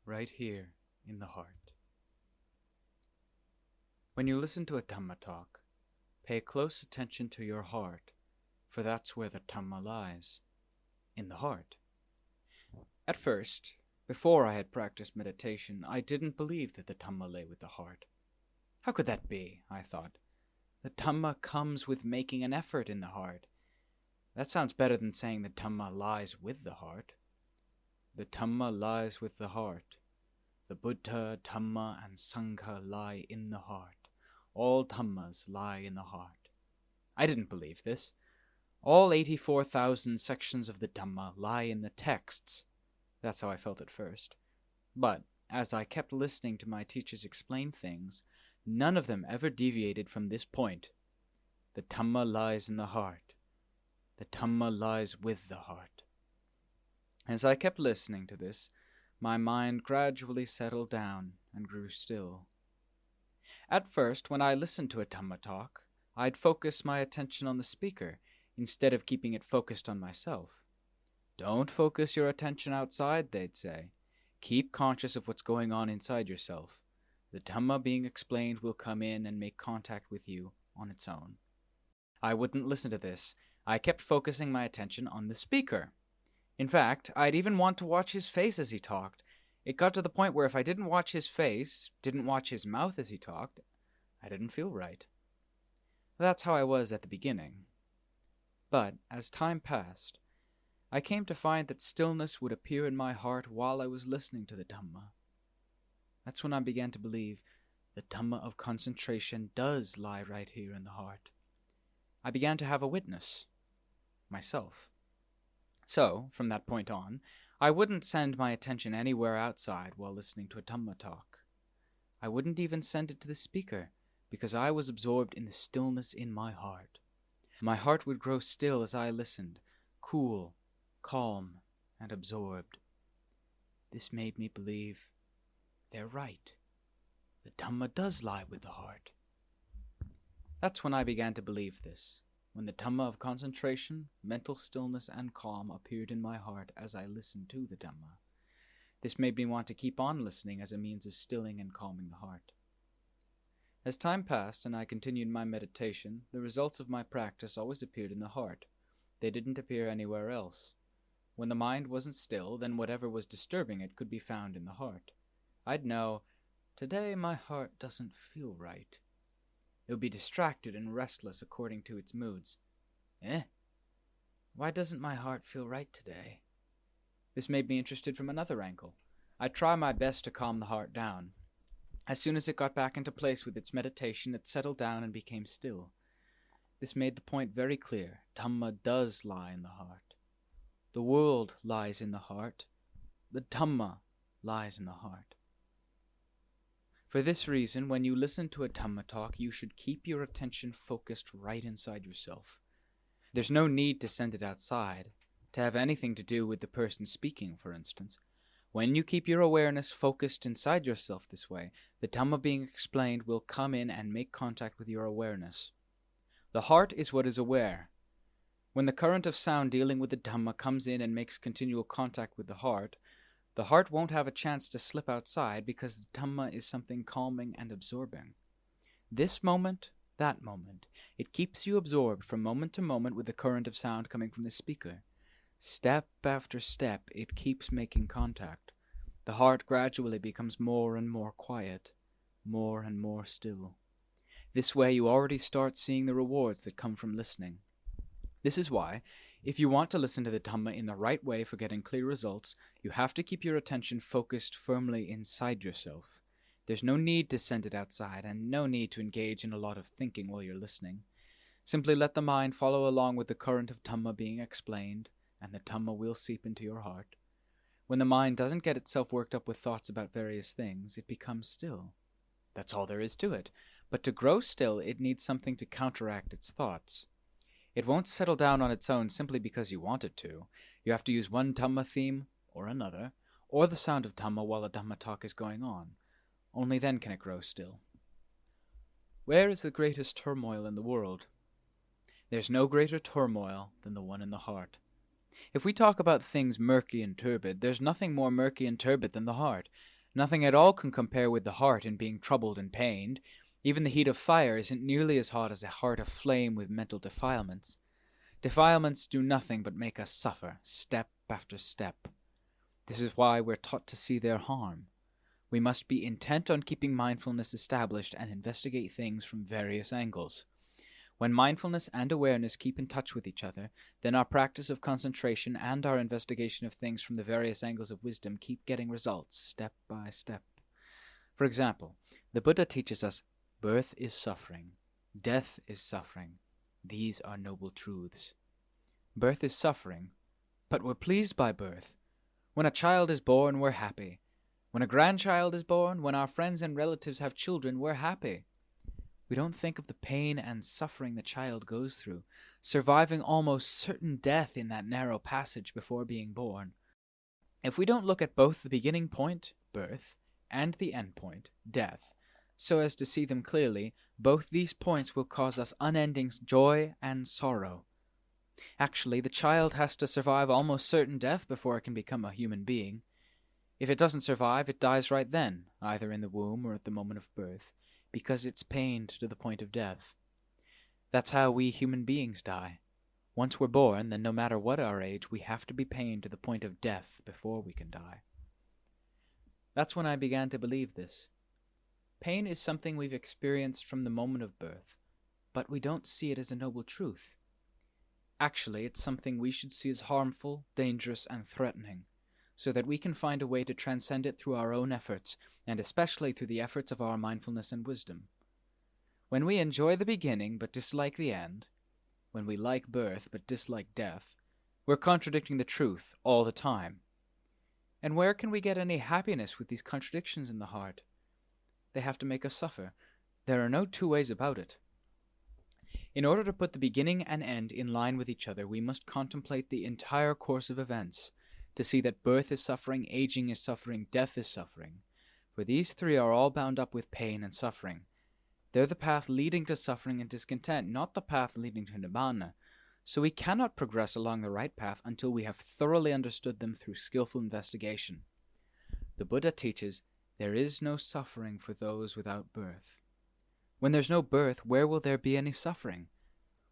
right here in the heart. When you listen to a Dhamma talk, pay close attention to your heart, for that's where the Dhamma lies, in the heart. At first, before I had practiced meditation, I didn't believe that the Dhamma lay with the heart. How could that be? I thought. The Dhamma comes with making an effort in the heart. That sounds better than saying the Dhamma lies with the heart. The Dhamma lies with the heart. The Buddha, Dhamma, and Sangha lie in the heart. All Dhammas lie in the heart. I didn't believe this. All 84,000 sections of the Dhamma lie in the texts. That's how I felt at first. But as I kept listening to my teachers explain things, none of them ever deviated from this point. The Dhamma lies in the heart. The Dhamma lies with the heart. As I kept listening to this, my mind gradually settled down and grew still. At first, when I listened to a Dhamma talk, I'd focus my attention on the speaker instead of keeping it focused on myself. Don't focus your attention outside, they'd say. Keep conscious of what's going on inside yourself. The Dhamma being explained will come in and make contact with you on its own. I wouldn't listen to this. I kept focusing my attention on the speaker. In fact, I'd even want to watch his face as he talked. It got to the point where if I didn't watch his face, didn't watch his mouth as he talked, I didn't feel right. That's how I was at the beginning. But as time passed, I came to find that stillness would appear in my heart while I was listening to the Dhamma. That's when I began to believe the Dhamma of concentration does lie right here in the heart. I began to have a witness, myself. So, from that point on, I wouldn't send my attention anywhere outside while listening to a Dhamma talk. I wouldn't even send it to the speaker, because I was absorbed in the stillness in my heart. My heart would grow still as I listened, cool, calm, and absorbed. This made me believe they're right. The Dhamma does lie with the heart. That's when I began to believe this, when the Dhamma of concentration, mental stillness, and calm appeared in my heart as I listened to the Dhamma. This made me want to keep on listening as a means of stilling and calming the heart. As time passed and I continued my meditation, the results of my practice always appeared in the heart. They didn't appear anywhere else. When the mind wasn't still, then whatever was disturbing it could be found in the heart. I'd know, today my heart doesn't feel right. It would be distracted and restless according to its moods. Why doesn't my heart feel right today? This made me interested from another angle. I'd try my best to calm the heart down. As soon as it got back into place with its meditation, it settled down and became still. This made the point very clear. Dhamma does lie in the heart. The world lies in the heart. The Dhamma lies in the heart. For this reason, when you listen to a Dhamma talk, you should keep your attention focused right inside yourself. There's no need to send it outside, to have anything to do with the person speaking, for instance. When you keep your awareness focused inside yourself this way, the Dhamma being explained will come in and make contact with your awareness. The heart is what is aware. When the current of sound dealing with the Dhamma comes in and makes continual contact with the heart won't have a chance to slip outside because the Dhamma is something calming and absorbing. This moment, that moment, it keeps you absorbed from moment to moment with the current of sound coming from the speaker. Step after step, it keeps making contact. The heart gradually becomes more and more quiet, more and more still. This way you already start seeing the rewards that come from listening. This is why, if you want to listen to the Dhamma in the right way for getting clear results, you have to keep your attention focused firmly inside yourself. There's no need to send it outside, and no need to engage in a lot of thinking while you're listening. Simply let the mind follow along with the current of Dhamma being explained, and the Dhamma will seep into your heart. When the mind doesn't get itself worked up with thoughts about various things, it becomes still. That's all there is to it. But to grow still, it needs something to counteract its thoughts. It won't settle down on its own simply because you want it to. You have to use one Dhamma theme, or another, or the sound of Dhamma while a Dhamma talk is going on. Only then can it grow still. Where is the greatest turmoil in the world? There's no greater turmoil than the one in the heart. If we talk about things murky and turbid, there's nothing more murky and turbid than the heart. Nothing at all can compare with the heart in being troubled and pained. Even the heat of fire isn't nearly as hot as a heart aflame with mental defilements. Defilements do nothing but make us suffer, step after step. This is why we're taught to see their harm. We must be intent on keeping mindfulness established and investigate things from various angles. When mindfulness and awareness keep in touch with each other, then our practice of concentration and our investigation of things from the various angles of wisdom keep getting results, step by step. For example, the Buddha teaches us, birth is suffering, death is suffering. These are noble truths. Birth is suffering, but we're pleased by birth. When a child is born, we're happy. When a grandchild is born, when our friends and relatives have children, we're happy. We don't think of the pain and suffering the child goes through, surviving almost certain death in that narrow passage before being born. If we don't look at both the beginning point, birth, and the end point, death, so as to see them clearly, both these points will cause us unending joy and sorrow. Actually, the child has to survive almost certain death before it can become a human being. If it doesn't survive, it dies right then, either in the womb or at the moment of birth, because it's pained to the point of death. That's how we human beings die. Once we're born, then no matter what our age, we have to be pained to the point of death before we can die. That's when I began to believe this. Pain is something we've experienced from the moment of birth, but we don't see it as a noble truth. Actually, it's something we should see as harmful, dangerous, and threatening, so that we can find a way to transcend it through our own efforts, and especially through the efforts of our mindfulness and wisdom. When we enjoy the beginning but dislike the end, when we like birth but dislike death, we're contradicting the truth all the time. And where can we get any happiness with these contradictions in the heart? They have to make us suffer. There are no two ways about it. In order to put the beginning and end in line with each other, we must contemplate the entire course of events, to see that birth is suffering, aging is suffering, death is suffering. For these three are all bound up with pain and suffering. They're the path leading to suffering and discontent, not the path leading to Nibbāna. So we cannot progress along the right path until we have thoroughly understood them through skillful investigation. The Buddha teaches, there is no suffering for those without birth. When there's no birth, where will there be any suffering?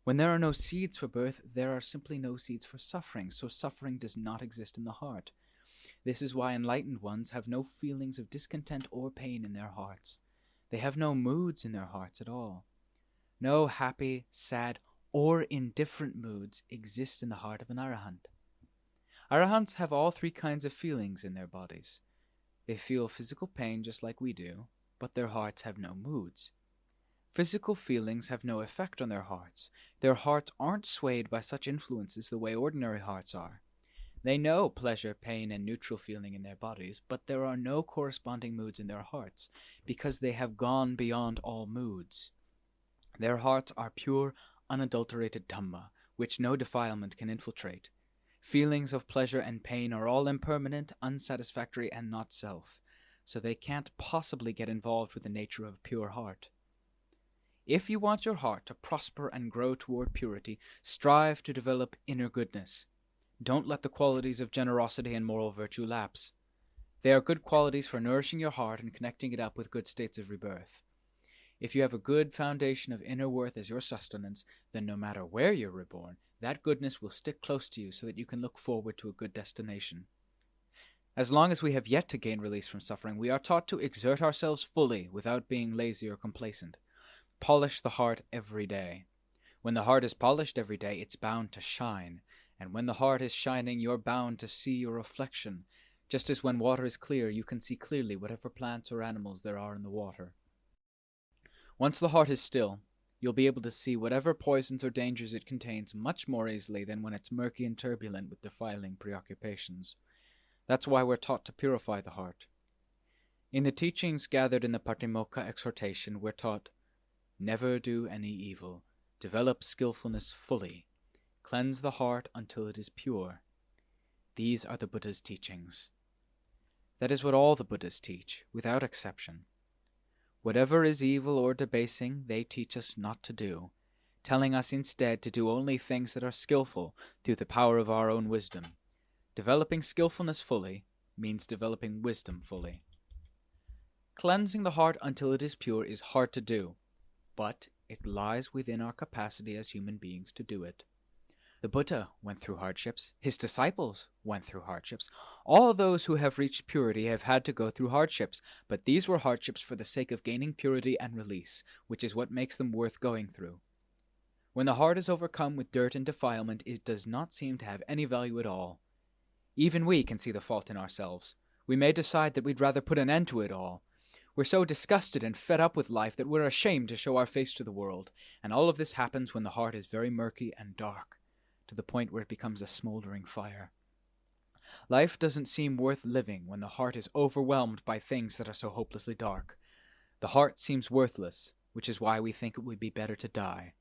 When there are no seeds for birth, there are simply no seeds for suffering, so suffering does not exist in the heart. This is why enlightened ones have no feelings of discontent or pain in their hearts. They have no moods in their hearts at all. No happy, sad, or indifferent moods exist in the heart of an Arahant. Arahants have all three kinds of feelings in their bodies. They feel physical pain just like we do, but their hearts have no moods. Physical feelings have no effect on their hearts. Their hearts aren't swayed by such influences the way ordinary hearts are. They know pleasure, pain, and neutral feeling in their bodies, but there are no corresponding moods in their hearts, because they have gone beyond all moods. Their hearts are pure, unadulterated Dhamma, which no defilement can infiltrate. Feelings of pleasure and pain are all impermanent, unsatisfactory, and not self, so they can't possibly get involved with the nature of a pure heart. If you want your heart to prosper and grow toward purity, strive to develop inner goodness. Don't let the qualities of generosity and moral virtue lapse. They are good qualities for nourishing your heart and connecting it up with good states of rebirth. If you have a good foundation of inner worth as your sustenance, then no matter where you're reborn, that goodness will stick close to you so that you can look forward to a good destination. As long as we have yet to gain release from suffering, we are taught to exert ourselves fully without being lazy or complacent. Polish the heart every day. When the heart is polished every day, it's bound to shine. And when the heart is shining, you're bound to see your reflection. Just as when water is clear, you can see clearly whatever plants or animals there are in the water. Once the heart is still, you'll be able to see whatever poisons or dangers it contains much more easily than when it's murky and turbulent with defiling preoccupations. That's why we're taught to purify the heart. In the teachings gathered in the Patimokkha exhortation, we're taught, never do any evil, develop skillfulness fully, cleanse the heart until it is pure. These are the Buddha's teachings. That is what all the Buddhas teach, without exception. Whatever is evil or debasing, they teach us not to do, telling us instead to do only things that are skillful through the power of our own wisdom. Developing skillfulness fully means developing wisdom fully. Cleansing the heart until it is pure is hard to do, but it lies within our capacity as human beings to do it. The Buddha went through hardships. His disciples went through hardships. All those who have reached purity have had to go through hardships, but these were hardships for the sake of gaining purity and release, which is what makes them worth going through. When the heart is overcome with dirt and defilement, it does not seem to have any value at all. Even we can see the fault in ourselves. We may decide that we'd rather put an end to it all. We're so disgusted and fed up with life that we're ashamed to show our face to the world, and all of this happens when the heart is very murky and dark, to the point where it becomes a smoldering fire. Life doesn't seem worth living when the heart is overwhelmed by things that are so hopelessly dark. The heart seems worthless, which is why we think it would be better to die.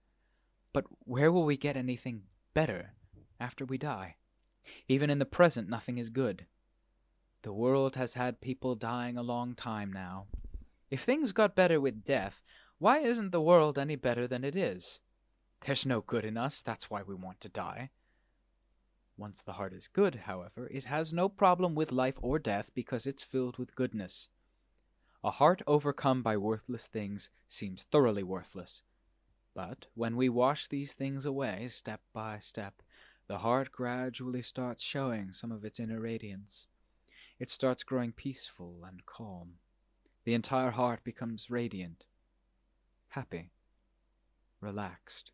But where will we get anything better after we die? Even in the present, nothing is good. The world has had people dying a long time now. If things got better with death, why isn't the world any better than it is? There's no good in us, that's why we want to die. Once the heart is good, however, it has no problem with life or death because it's filled with goodness. A heart overcome by worthless things seems thoroughly worthless. But when we wash these things away, step by step, the heart gradually starts showing some of its inner radiance. It starts growing peaceful and calm. The entire heart becomes radiant, happy, relaxed.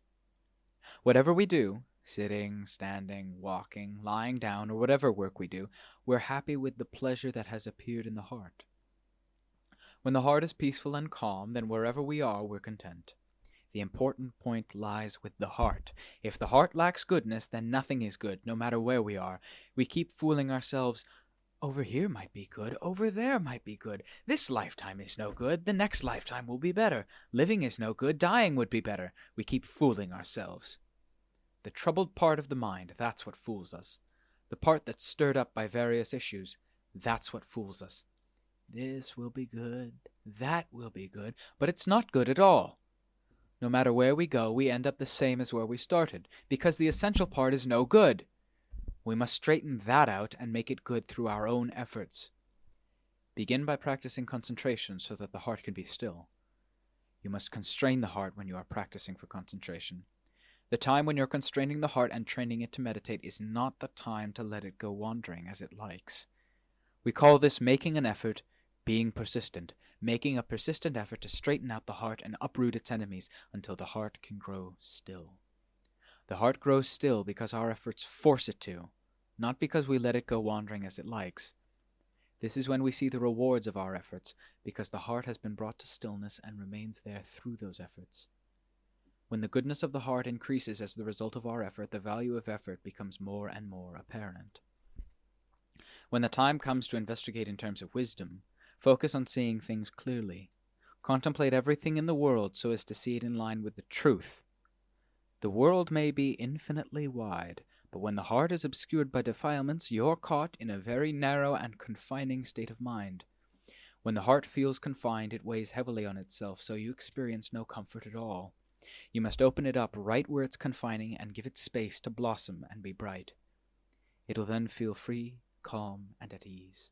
Whatever we do, sitting, standing, walking, lying down, or whatever work we do, we're happy with the pleasure that has appeared in the heart. When the heart is peaceful and calm, then wherever we are, we're content. The important point lies with the heart. If the heart lacks goodness, then nothing is good, no matter where we are. We keep fooling ourselves. Over here might be good, over there might be good. This lifetime is no good, the next lifetime will be better. Living is no good, dying would be better. We keep fooling ourselves. The troubled part of the mind, that's what fools us. The part that's stirred up by various issues, that's what fools us. This will be good, that will be good, but it's not good at all. No matter where we go, we end up the same as where we started, because the essential part is no good. We must straighten that out and make it good through our own efforts. Begin by practicing concentration so that the heart can be still. You must constrain the heart when you are practicing for concentration. The time when you're constraining the heart and training it to meditate is not the time to let it go wandering as it likes. We call this making an effort, being persistent, making a persistent effort to straighten out the heart and uproot its enemies until the heart can grow still. The heart grows still because our efforts force it to, not because we let it go wandering as it likes. This is when we see the rewards of our efforts, because the heart has been brought to stillness and remains there through those efforts. When the goodness of the heart increases as the result of our effort, the value of effort becomes more and more apparent. When the time comes to investigate in terms of wisdom, focus on seeing things clearly. Contemplate everything in the world so as to see it in line with the truth. The world may be infinitely wide, but when the heart is obscured by defilements, you're caught in a very narrow and confining state of mind. When the heart feels confined, it weighs heavily on itself, so you experience no comfort at all. You must open it up right where it's confining and give it space to blossom and be bright. It'll then feel free, calm, and at ease.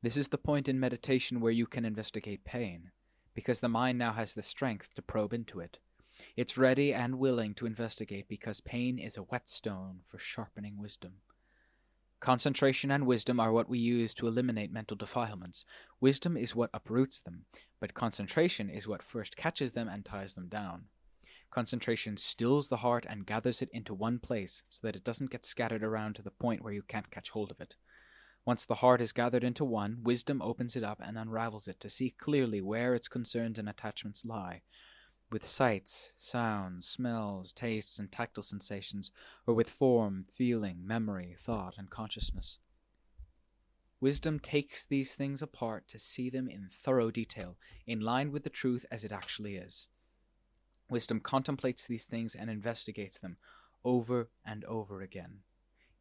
This is the point in meditation where you can investigate pain, because the mind now has the strength to probe into it. It's ready and willing to investigate because pain is a whetstone for sharpening wisdom. Concentration and wisdom are what we use to eliminate mental defilements. Wisdom is what uproots them, but concentration is what first catches them and ties them down. Concentration stills the heart and gathers it into one place so that it doesn't get scattered around to the point where you can't catch hold of it. Once the heart is gathered into one, wisdom opens it up and unravels it to see clearly where its concerns and attachments lie. With sights, sounds, smells, tastes, and tactile sensations, or with form, feeling, memory, thought, and consciousness. Wisdom takes these things apart to see them in thorough detail, in line with the truth as it actually is. Wisdom contemplates these things and investigates them over and over again.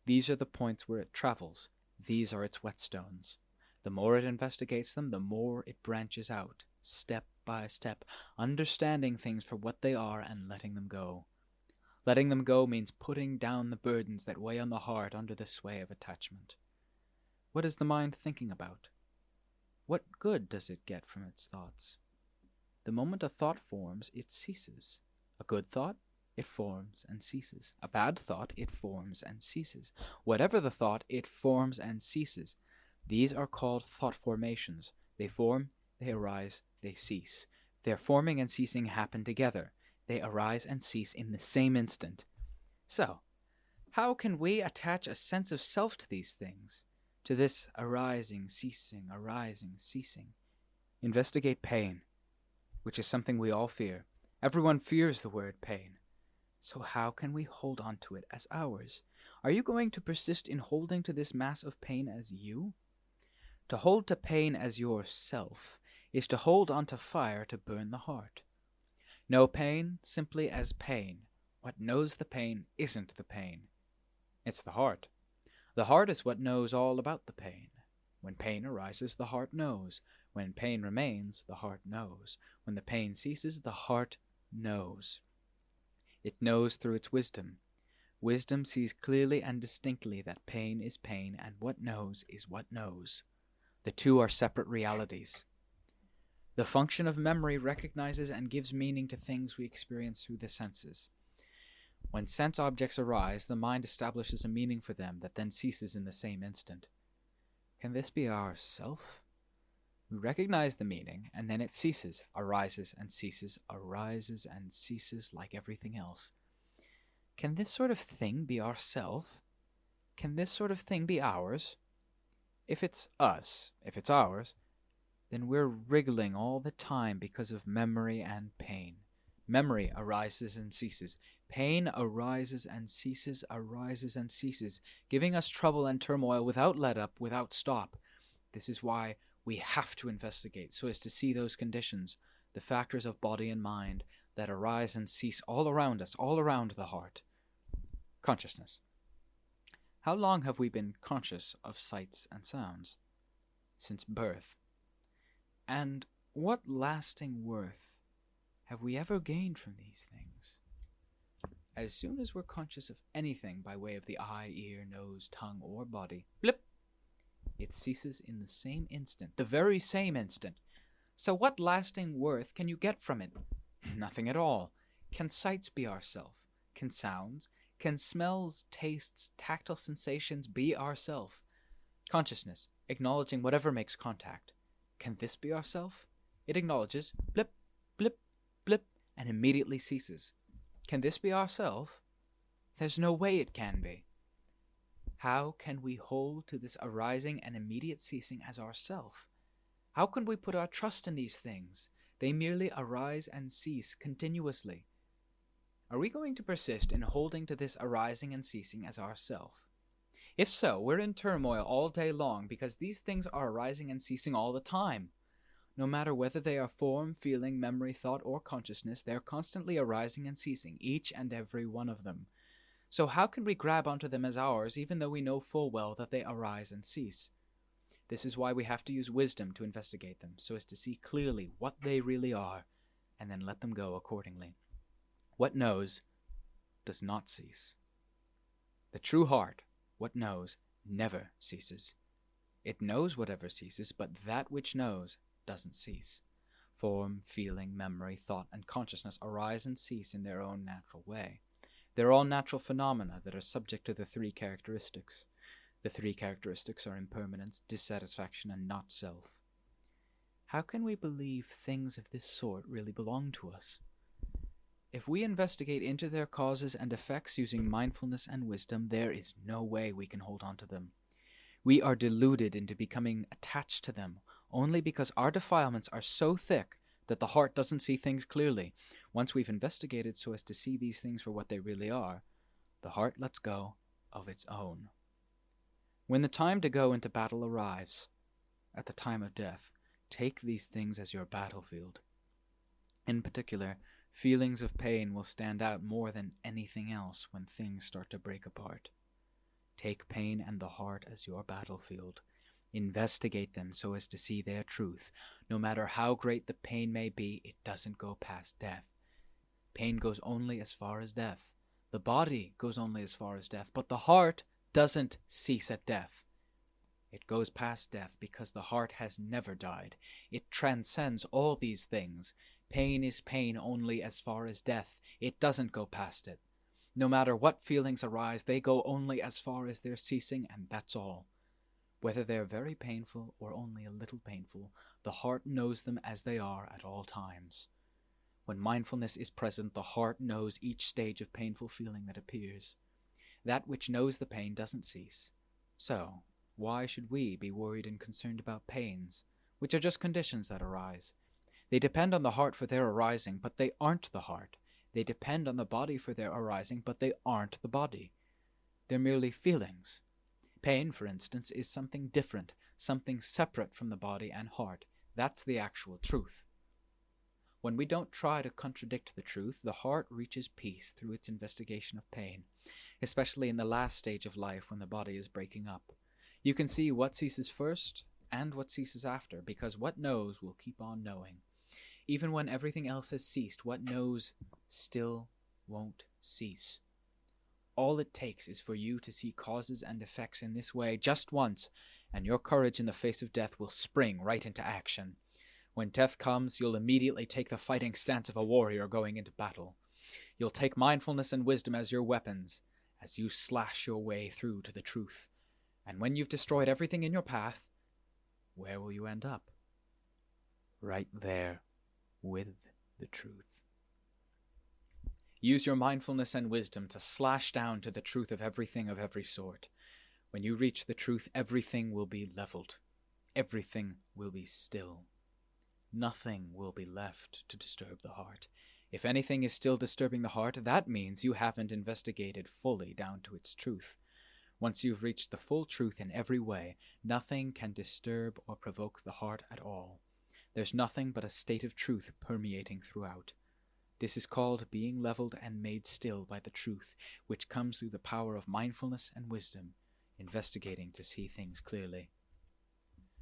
These are the points where it travels. These are its whetstones. The more it investigates them, the more it branches out, step by step, understanding things for what they are and letting them go. Letting them go means putting down the burdens that weigh on the heart under the sway of attachment. What is the mind thinking about? What good does it get from its thoughts? The moment a thought forms, it ceases. A good thought, it forms and ceases. A bad thought, it forms and ceases. Whatever the thought, it forms and ceases. These are called thought formations. They form, they arise, they cease. Their forming and ceasing happen together. They arise and cease in the same instant. So, how can we attach a sense of self to these things? To this arising, ceasing, arising, ceasing? Investigate pain, which is something we all fear. Everyone fears the word pain. So how can we hold on to it as ours? Are you going to persist in holding to this mass of pain as you? To hold to pain as yourself is to hold on to fire to burn the heart. Know pain simply as pain. What knows the pain isn't the pain. It's the heart. The heart is what knows all about the pain. When pain arises, the heart knows. When pain remains, the heart knows. When the pain ceases, the heart knows. It knows through its wisdom. Wisdom sees clearly and distinctly that pain is pain, and what knows is what knows. The two are separate realities. The function of memory recognizes and gives meaning to things we experience through the senses. When sense objects arise, the mind establishes a meaning for them that then ceases in the same instant. Can this be our self? We recognize the meaning, and then it ceases, arises and ceases like everything else. Can this sort of thing be our self? Can this sort of thing be ours? If it's us, if it's ours, then we're wriggling all the time because of memory and pain. Memory arises and ceases. Pain arises and ceases, giving us trouble and turmoil without let-up, without stop. This is why we have to investigate, so as to see those conditions, the factors of body and mind that arise and cease all around us, all around the heart. Consciousness. How long have we been conscious of sights and sounds? Since birth. And what lasting worth have we ever gained from these things? As soon as we're conscious of anything by way of the eye, ear, nose, tongue, or body, blip, it ceases in the same instant, the very same instant. So what lasting worth can you get from it? Nothing at all. Can sights be ourself? Can sounds? Can smells, tastes, tactile sensations be ourself? Consciousness, acknowledging whatever makes contact. Can this be ourself? It acknowledges, blip, blip, blip, and immediately ceases. Can this be ourself? There's no way it can be. How can we hold to this arising and immediate ceasing as ourself? How can we put our trust in these things? They merely arise and cease continuously. Are we going to persist in holding to this arising and ceasing as ourself? If so, we're in turmoil all day long because these things are arising and ceasing all the time. No matter whether they are form, feeling, memory, thought, or consciousness, they are constantly arising and ceasing, each and every one of them. So how can we grab onto them as ours, even though we know full well that they arise and cease? This is why we have to use wisdom to investigate them, so as to see clearly what they really are, and then let them go accordingly. What knows does not cease. The true heart, what knows, never ceases. It knows whatever ceases, but that which knows doesn't cease. Form, feeling, memory, thought, and consciousness arise and cease in their own natural way. They're all natural phenomena that are subject to the three characteristics. The three characteristics are impermanence, dissatisfaction, and not self. How can we believe things of this sort really belong to us? If we investigate into their causes and effects using mindfulness and wisdom, there is no way we can hold on to them. We are deluded into becoming attached to them only because our defilements are so thick that the heart doesn't see things clearly. Once we've investigated so as to see these things for what they really are, the heart lets go of its own. When the time to go into battle arrives, at the time of death, take these things as your battlefield. In particular, feelings of pain will stand out more than anything else when things start to break apart. Take pain and the heart as your battlefield. Investigate them so as to see their truth. No matter how great the pain may be, it doesn't go past death. Pain goes only as far as death. The body goes only as far as death, but the heart doesn't cease at death. It goes past death because the heart has never died. It transcends all these things. Pain is pain only as far as death. It doesn't go past it. No matter what feelings arise, they go only as far as their ceasing, and that's all. Whether they're very painful or only a little painful, the heart knows them as they are at all times. When mindfulness is present, the heart knows each stage of painful feeling that appears. That which knows the pain doesn't cease. So, why should we be worried and concerned about pains, which are just conditions that arise? They depend on the heart for their arising, but they aren't the heart. They depend on the body for their arising, but they aren't the body. They're merely feelings. Pain, for instance, is something different, something separate from the body and heart. That's the actual truth. When we don't try to contradict the truth, the heart reaches peace through its investigation of pain, especially in the last stage of life when the body is breaking up. You can see what ceases first and what ceases after, because what knows will keep on knowing. Even when everything else has ceased, what knows still won't cease. All it takes is for you to see causes and effects in this way just once, and your courage in the face of death will spring right into action. When death comes, you'll immediately take the fighting stance of a warrior going into battle. You'll take mindfulness and wisdom as your weapons, as you slash your way through to the truth. And when you've destroyed everything in your path, where will you end up? Right there, with the truth. Use your mindfulness and wisdom to slash down to the truth of everything of every sort. When you reach the truth, everything will be leveled. Everything will be still. Nothing will be left to disturb the heart. If anything is still disturbing the heart, that means you haven't investigated fully down to its truth. Once you've reached the full truth in every way, nothing can disturb or provoke the heart at all. There's nothing but a state of truth permeating throughout. This is called being leveled and made still by the truth, which comes through the power of mindfulness and wisdom, investigating to see things clearly.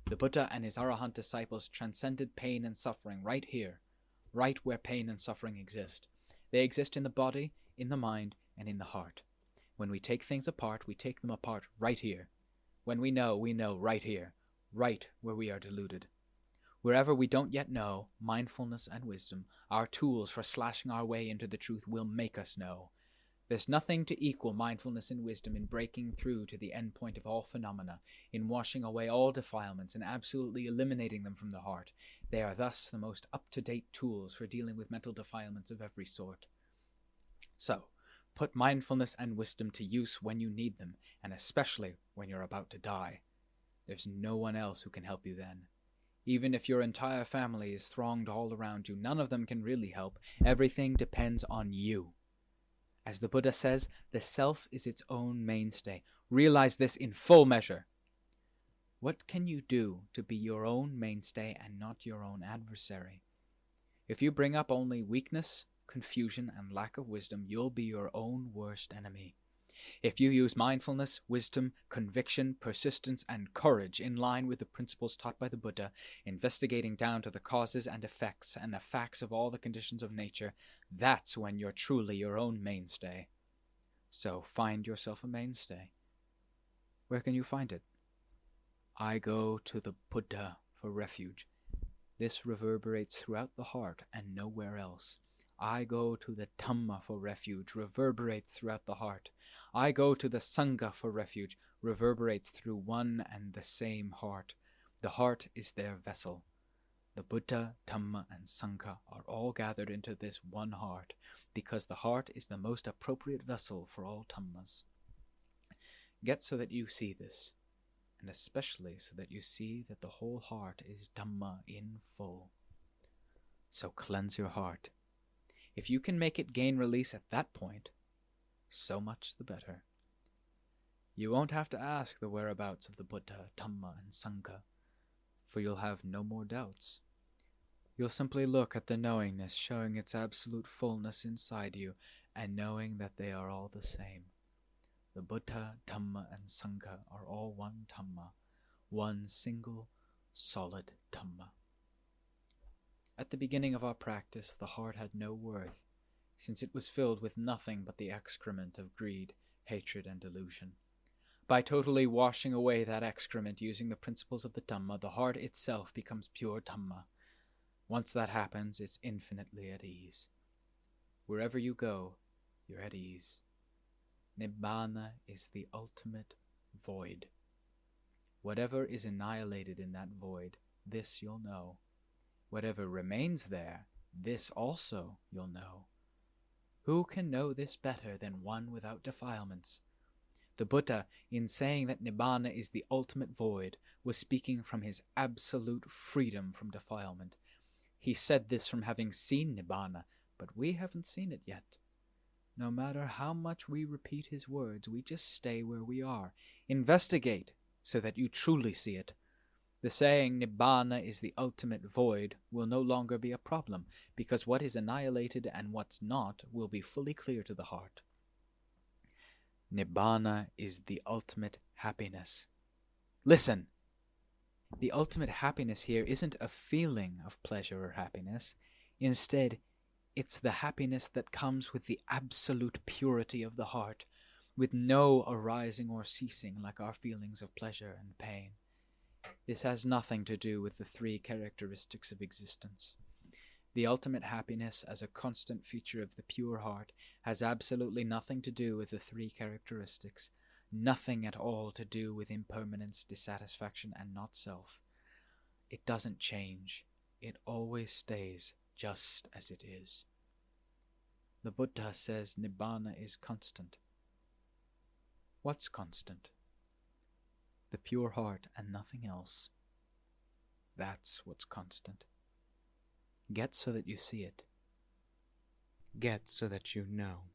The Buddha and his Arahant disciples transcended pain and suffering right here, right where pain and suffering exist. They exist in the body, in the mind, and in the heart. When we take things apart, we take them apart right here. When we know right here, right where we are deluded. Wherever we don't yet know, mindfulness and wisdom, our tools for slashing our way into the truth, will make us know. There's nothing to equal mindfulness and wisdom in breaking through to the end point of all phenomena, in washing away all defilements and absolutely eliminating them from the heart. They are thus the most up-to-date tools for dealing with mental defilements of every sort. So, put mindfulness and wisdom to use when you need them, and especially when you're about to die. There's no one else who can help you then. Even if your entire family is thronged all around you, none of them can really help. Everything depends on you. As the Buddha says, the self is its own mainstay. Realize this in full measure. What can you do to be your own mainstay and not your own adversary? If you bring up only weakness, confusion, and lack of wisdom, you'll be your own worst enemy. If you use mindfulness, wisdom, conviction, persistence, and courage in line with the principles taught by the Buddha, investigating down to the causes and effects and the facts of all the conditions of nature, that's when you're truly your own mainstay. So find yourself a mainstay. Where can you find it? I go to the Buddha for refuge. This reverberates throughout the heart and nowhere else. I go to the Dhamma for refuge, reverberates throughout the heart. I go to the Sangha for refuge, reverberates through one and the same heart. The heart is their vessel. The Buddha, Dhamma, and Sangha are all gathered into this one heart, because the heart is the most appropriate vessel for all Dhammas. Get so that you see this, and especially so that you see that the whole heart is Dhamma in full. So cleanse your heart. If you can make it gain release at that point, so much the better. You won't have to ask the whereabouts of the Buddha, Dhamma, and Sangha, for you'll have no more doubts. You'll simply look at the knowingness showing its absolute fullness inside you, and knowing that they are all the same. The Buddha, Dhamma, and Sangha are all one Dhamma, one single, solid Dhamma. At the beginning of our practice, the heart had no worth, since it was filled with nothing but the excrement of greed, hatred, and delusion. By totally washing away that excrement using the principles of the Dhamma, the heart itself becomes pure Dhamma. Once that happens, it's infinitely at ease. Wherever you go, you're at ease. Nibbāna is the ultimate void. Whatever is annihilated in that void, this you'll know. Whatever remains there, this also you'll know. Who can know this better than one without defilements? The Buddha, in saying that Nibbāna is the ultimate void, was speaking from his absolute freedom from defilement. He said this from having seen Nibbāna, but we haven't seen it yet. No matter how much we repeat his words, we just stay where we are. Investigate so that you truly see it. The saying Nibbāna is the ultimate void will no longer be a problem, because what is annihilated and what's not will be fully clear to the heart. Nibbāna is the ultimate happiness. Listen! The ultimate happiness here isn't a feeling of pleasure or happiness. Instead, it's the happiness that comes with the absolute purity of the heart, with no arising or ceasing like our feelings of pleasure and pain. This has nothing to do with the three characteristics of existence. The ultimate happiness as a constant feature of the pure heart has absolutely nothing to do with the three characteristics, nothing at all to do with impermanence, dissatisfaction, and not self. It doesn't change. It always stays just as it is. The Buddha says Nibbāna is constant. What's constant? The pure heart and nothing else. That's what's constant. Get so that you see it. Get so that you know.